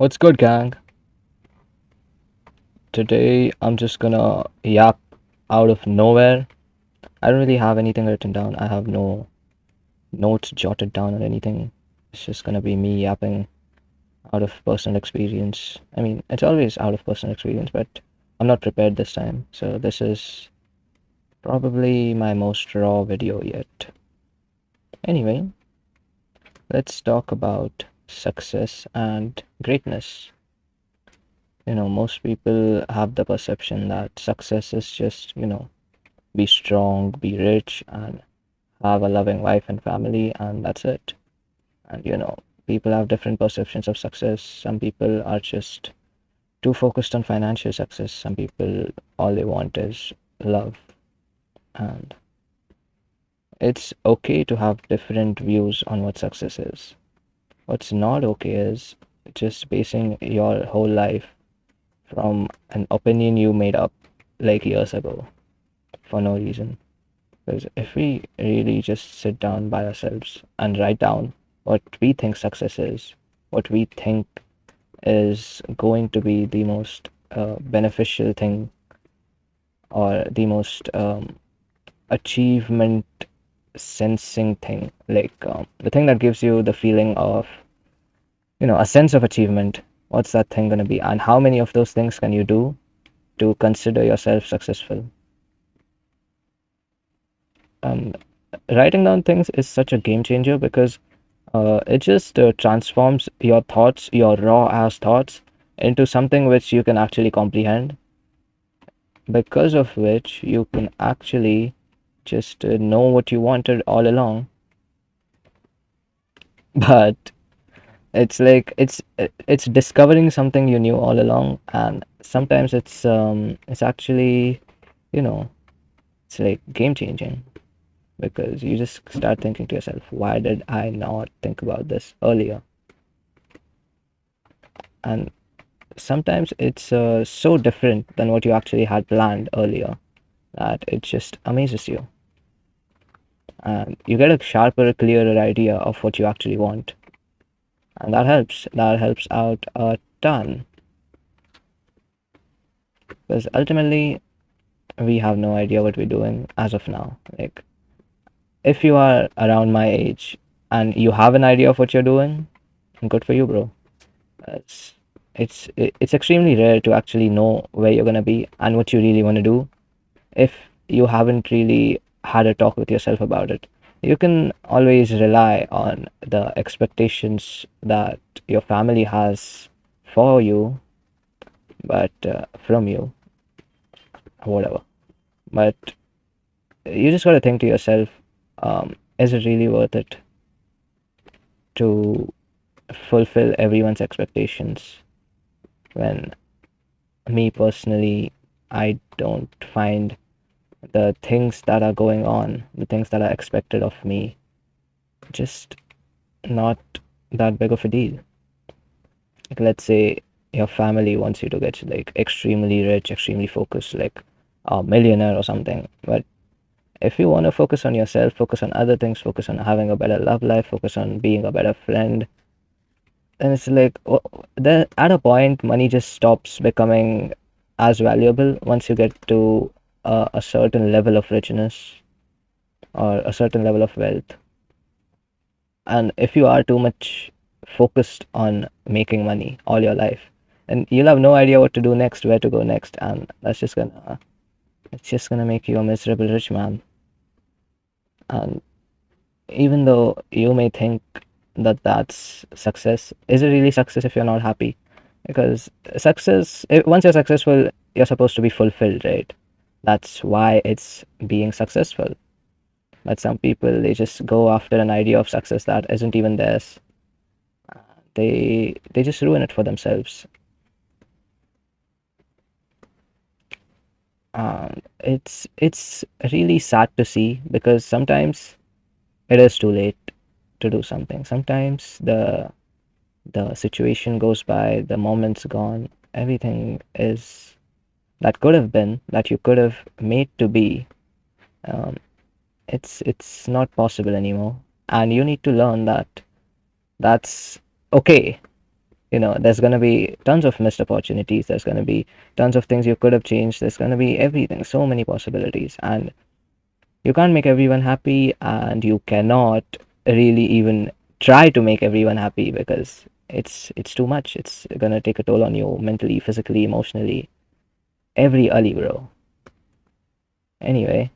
What's good, gang? Today I'm just gonna yap out of nowhere. I don't really have anything written down. I have no notes jotted down or anything. It's just gonna be me yapping out of personal experience. I mean, it's always out of personal experience, but I'm not prepared this time. So this is probably my most raw video yet. Anyway, let's talk about success and greatness. Most people have the perception that success is just, be strong, be rich, and have a loving wife and family, and that's it. And people have different perceptions of success. Some people are just too focused on financial success. Some people, all they want is love. And it's okay to have different views on what success is. What's not okay is just basing your whole life from an opinion you made up like years ago for no reason. Because if we really just sit down by ourselves and write down what we think success is, what we think is going to be the most beneficial thing or the most achievement sensing thing, like the thing that gives you the feeling of, a sense of achievement, what's that thing going to be? And how many of those things can you do to consider yourself successful? Um, Writing down things is such a game changer because it just transforms your thoughts, your raw ass thoughts, into something which you can actually comprehend, because of which you can actually just know what you wanted all along. But it's discovering something you knew all along, and sometimes it's actually, you know, it's like game changing because you just start thinking to yourself, why did I not think about this earlier? And sometimes it's so different than what you actually had planned earlier that it just amazes you. And you get a sharper, clearer idea of what you actually want. And that helps. That helps out a ton. Because ultimately, we have no idea what we're doing as of now. Like, if you are around my age and you have an idea of what you're doing, good for you, bro. It's it's extremely rare to actually know where you're gonna be and what you really want to do if you haven't really had a talk with yourself about it. You can always rely on the expectations that your family has for you, but from you, or whatever. But you just got to think to yourself, is it really worth it to fulfill everyone's expectations when me personally, I don't find the things that are going on, the things that are expected of me, just not that big of a deal. Like, let's say your family wants you to get like extremely rich, extremely focused, like a millionaire or something. But if you want to focus on yourself, focus on other things, focus on having a better love life, focus on being a better friend, then it's like then at a point, money just stops becoming as valuable once you get to a certain level of richness or a certain level of wealth. And if you are too much focused on making money all your life, and you'll have no idea what to do next, where to go next, and it's just gonna make you a miserable rich man. And even though you may think that that's success, is it really success if you're not happy? Because once you're successful, you're supposed to be fulfilled, right? That's why it's being successful. But some people, they just go after an idea of success that isn't even theirs. They just ruin it for themselves. It's really sad to see because sometimes it is too late to do something. Sometimes the situation goes by, the moment's gone, everything is that could have been, that you could have made to be. Um, it's not possible anymore, and you need to learn that that's okay. There's going to be tons of missed opportunities. There's going to be tons of things you could have changed. There's going to be everything, so many possibilities. And you can't make everyone happy, and you cannot really even try to make everyone happy because it's too much. It's going to take a toll on you mentally, physically, emotionally, every early, bro. Anyway,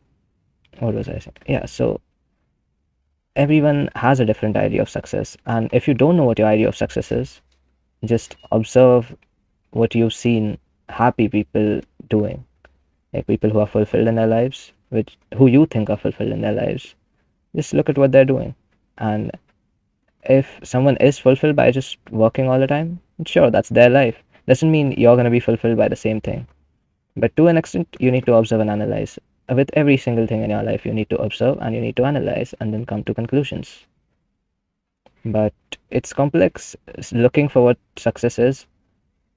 what was I saying? Yeah, so everyone has a different idea of success. And if you don't know what your idea of success is, just observe what you've seen happy people doing, like people who are fulfilled in their lives, which who you think are fulfilled in their lives. Just look at what they're doing. And if someone is fulfilled by just working all the time, sure, that's their life. Doesn't mean you're going to be fulfilled by the same thing. But to an extent, you need to observe and analyze. With every single thing in your life, you need to observe and you need to analyze and then come to conclusions. But it's complex looking for what success is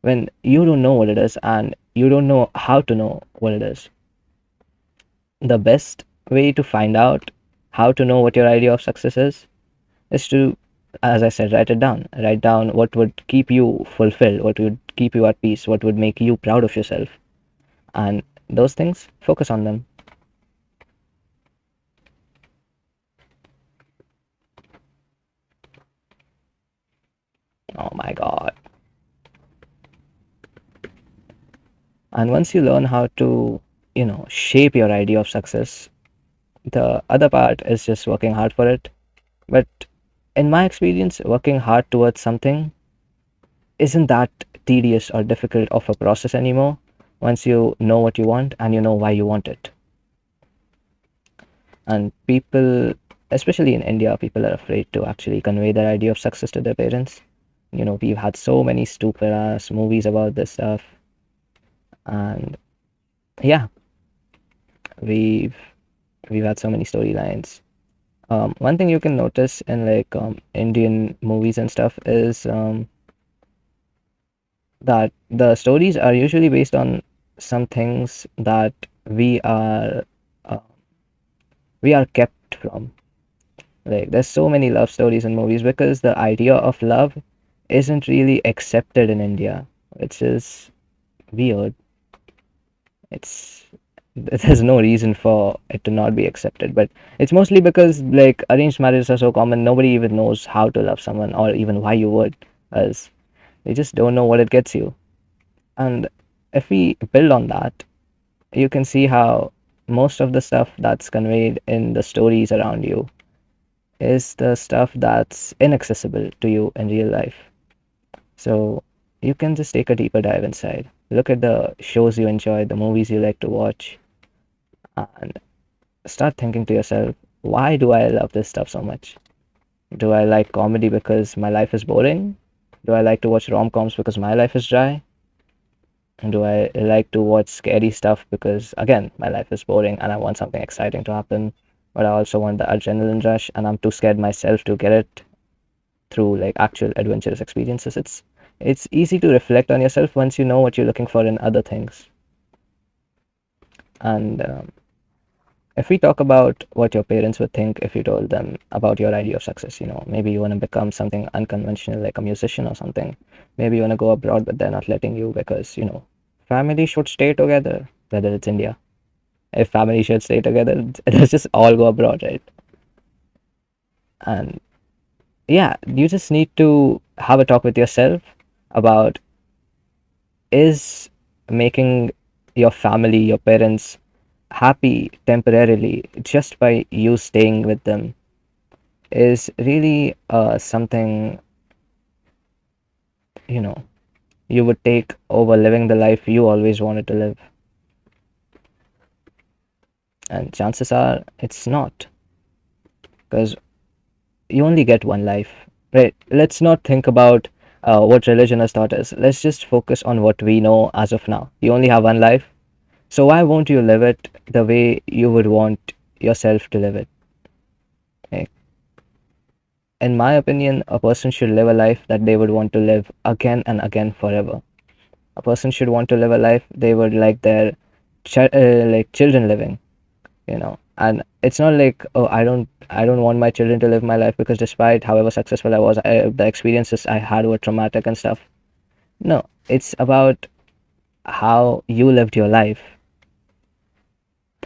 when you don't know what it is and you don't know how to know what it is. The best way to find out how to know what your idea of success is to, as I said, write it down. Write down what would keep you fulfilled, what would keep you at peace, what would make you proud of yourself. And those things, focus on them. Oh my God. And once you learn how to, shape your idea of success, the other part is just working hard for it. But in my experience, working hard towards something isn't that tedious or difficult of a process anymore once you know what you want and you know why you want it. And people, especially in India, people are afraid to actually convey their idea of success to their parents. We've had so many stupid ass movies about this stuff. And yeah, we've we've had so many storylines. One thing you can notice in like Indian movies and stuff is that the stories are usually based on some things that uh, we are kept from. Like there's so many love stories in movies because the idea of love isn't really accepted in India, which is weird. It's there's no reason for it to not be accepted, but it's mostly because like arranged marriages are so common, nobody even knows how to love someone or even why you would, as they just don't know what it gets you. And if we build on that, you can see how most of the stuff that's conveyed in the stories around you is the stuff that's inaccessible to you in real life. So you can just take a deeper dive inside. Look at the shows you enjoy, the movies you like to watch, and start thinking to yourself, why do I love this stuff so much? Do I like comedy because my life is boring? Do I like to watch rom-coms because my life is dry? Do I like to watch scary stuff because, again, my life is boring and I want something exciting to happen, but I also want the adrenaline rush and I'm too scared myself to get it through like actual adventurous experiences? It's easy to reflect on yourself once you know what you're looking for in other things. And if we talk about what your parents would think if you told them about your idea of success, maybe you want to become something unconventional like a musician or something. Maybe you want to go abroad, but they're not letting you because, family should stay together, whether it's India. If family should stay together, let's just all go abroad, right? And yeah, you just need to have a talk with yourself about, is making your family, your parents happy temporarily just by you staying with them is really something, you know, you would take over living the life you always wanted to live. And chances are it's not, because you only get one life, right? Let's not think about what religion has taught us. Let's just focus on what we know as of now. You only have one life. So why won't you live it the way you would want yourself to live it? Like, in my opinion, a person should live a life that they would want to live again and again forever. A person should want to live a life they would like their like children living. And it's not like, oh, I don't want my children to live my life because despite however successful I was, the experiences I had were traumatic and stuff. No, it's about how you lived your life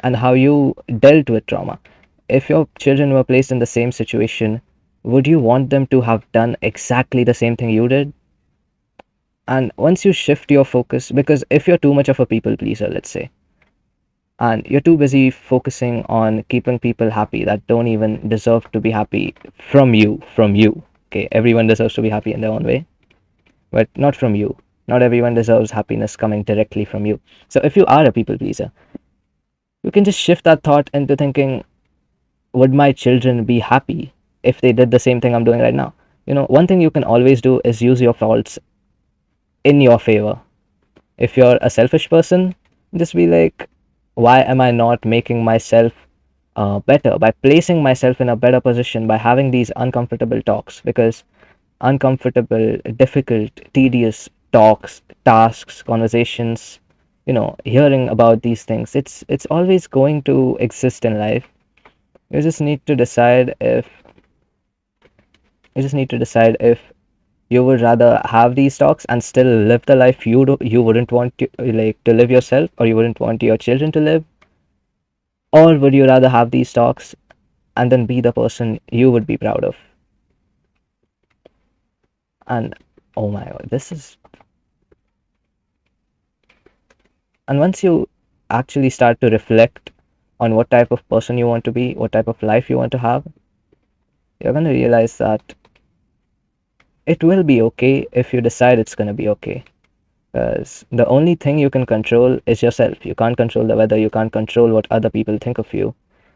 and how you dealt with trauma. If your children were placed in the same situation, would you want them to have done exactly the same thing you did? And once you shift your focus, because if you're too much of a people pleaser, let's say, and you're too busy focusing on keeping people happy that don't even deserve to be happy from you. Okay, everyone deserves to be happy in their own way, but not from you. Not everyone deserves happiness coming directly from you. So if you are a people pleaser, you can just shift that thought into thinking, would my children be happy if they did the same thing I'm doing right now? One thing you can always do is use your faults in your favor. If you're a selfish person, just be like, why am I not making myself better by placing myself in a better position by having these uncomfortable talks? Because uncomfortable, difficult, tedious talks, tasks, conversations, hearing about these things, it's always going to exist in life. You just need to decide if you just need to decide if you would rather have these talks and still live the life you wouldn't want to live yourself, or you wouldn't want your children to live, or would you rather have these talks and then be the person you would be proud of? And oh my god, this is and once you actually start to reflect on what type of person you want to be, what type of life you want to have, you're going to realize that it will be okay if you decide it's going to be okay. Because the only thing you can control is yourself. You can't control the weather, you can't control what other people think of you,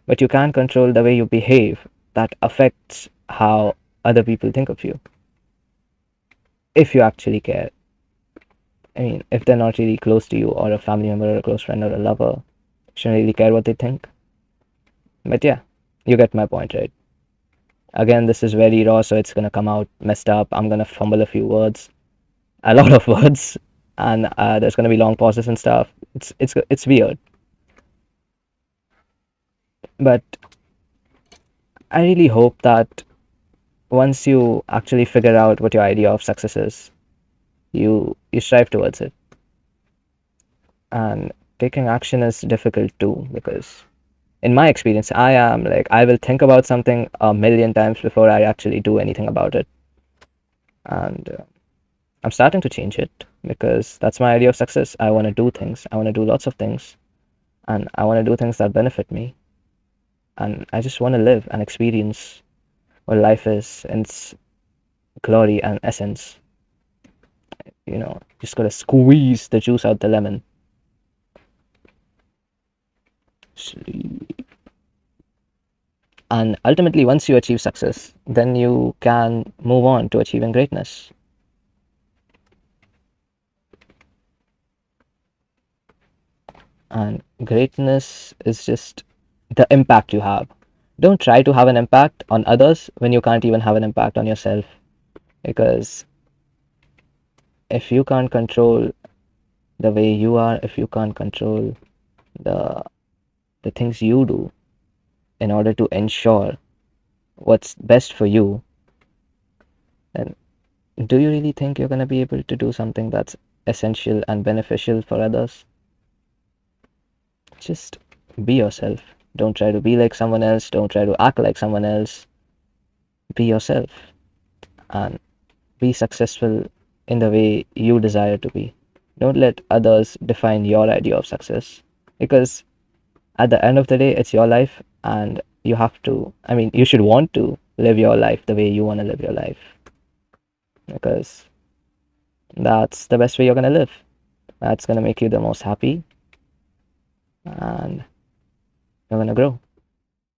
but you can control the way you behave that affects how other people think of you. If you actually care. I mean, if they're not really close to you, or a family member, or a close friend, or a lover, you shouldn't really care what they think. But yeah, you get my point, right? Again, this is very raw, so it's gonna come out messed up. I'm gonna fumble a few words, a lot of words, and there's gonna be long pauses and stuff. It's weird, but I really hope that once you actually figure out what your idea of success is, you strive towards it. And taking action is difficult too, because in my experience, I will think about something a million times before I actually do anything about it. And I'm starting to change it because that's my idea of success. I want to do things. I want to do lots of things, and I want to do things that benefit me. And I just want to live and experience what life is in its glory and essence. Just gotta squeeze the juice out the lemon. And ultimately, once you achieve success, then you can move on to achieving greatness. And greatness is just the impact you have. Don't try to have an impact on others when you can't even have an impact on yourself. Because if you can't control the way you are, if you can't control the the things you do in order to ensure what's best for you, then do you really think you're going to be able to do something that's essential and beneficial for others? Just be yourself. Don't try to be like someone else. Don't try to act like someone else. Be yourself and be successful in the way you desire to be. Don't let others define your idea of success, because at the end of the day, it's your life, and you should want to live your life the way you want to live your life, because that's the best way you're going to live. That's going to make you the most happy, and you're going to grow.